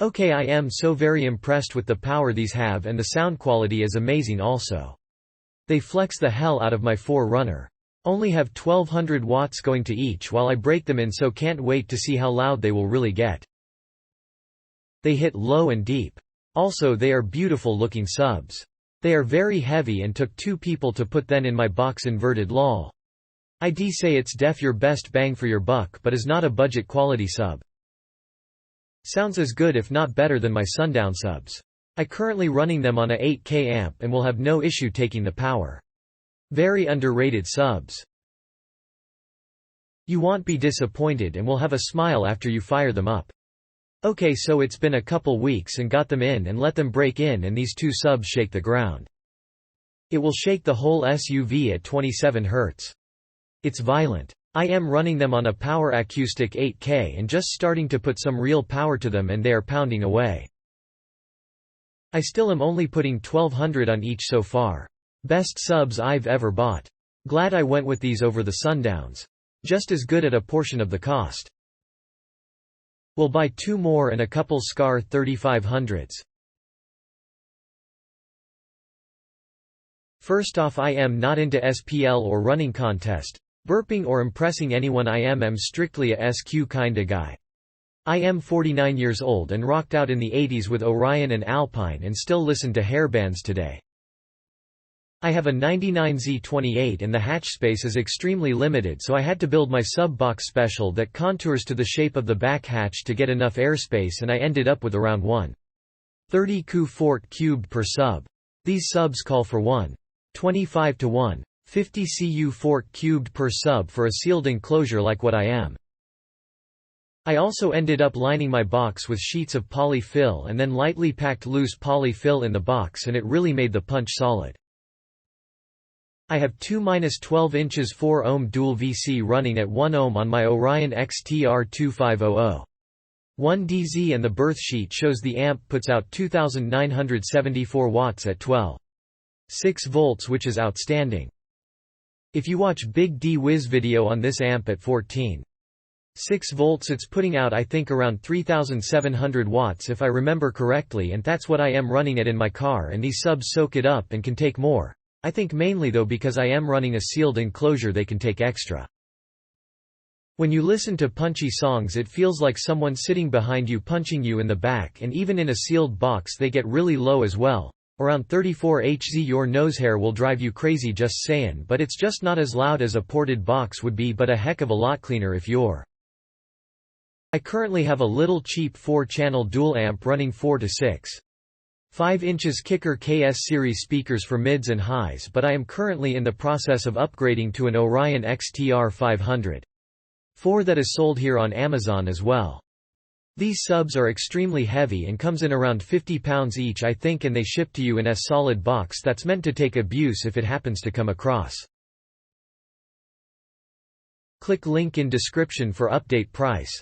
Okay, I am so very impressed with the power these have, and the sound quality is amazing also. They flex the hell out of my 4Runner. Only have 1200 watts going to each while I break them in, so can't wait to see how loud they will really get. They hit low and deep. Also, they are beautiful looking subs. They are very heavy and took 2 people to put them in my box, inverted lol. I'd say it's def your best bang for your buck, but is not a budget quality sub. Sounds as good if not better than my Sundown subs. I currently running them on a 8K amp and will have no issue taking the power. Very underrated subs. You won't be disappointed and will have a smile after you fire them up. Okay, so it's been a couple weeks and got them in and let them break in, and these 2 subs shake the ground. It will shake the whole SUV at 27 Hz. It's violent. I am running them on a power acoustic 8K and just starting to put some real power to them, and they are pounding away. I still am only putting 1200 on each so far. Best subs I've ever bought. Glad I went with these over the Sundowns. Just as good at a portion of the cost. Will buy 2 more and a couple Skar 3500s. First off, I am not into SPL or running contest, burping or impressing anyone. I am strictly a SQ kinda guy. I am 49 years old and rocked out in the 80s with Orion and Alpine and still listen to hair bands today. I have a 99Z28 and the hatch space is extremely limited, so I had to build my sub box special that contours to the shape of the back hatch to get enough airspace, and I ended up with around 1.30 cu fort cubed per sub. These subs call for 1.25 to 1.50 cu fort cubed per sub for a sealed enclosure like what I am. I also ended up lining my box with sheets of polyfill and then lightly packed loose polyfill in the box, and it really made the punch solid. I have 2-12 inches 4 ohm dual VC running at 1 ohm on my Orion XTR2500. 1DZ, and the birth sheet shows the amp puts out 2974 watts at 12.6 volts, which is outstanding. If you watch Big D Wiz video on this amp at 14.6 volts, it's putting out I think around 3700 watts if I remember correctly, and that's what I am running it in my car, and these subs soak it up and can take more. I think mainly though because I am running a sealed enclosure they can take extra. When you listen to punchy songs it feels like someone sitting behind you punching you in the back, and even in a sealed box they get really low as well. Around 34 Hz. Your nose hair will drive you crazy, just saying, but it's just not as loud as a ported box would be, but a heck of a lot cleaner if you're. I currently have a little cheap 4-channel dual amp running 4 to 6.5 inches Kicker KS series speakers for mids and highs, but I am currently in the process of upgrading to an Orion XTR500. 4 that is sold here on Amazon as well. These subs are extremely heavy and comes in around 50 pounds each I think, and they ship to you in a solid box that's meant to take abuse if it happens to come across. Click link in description for update price.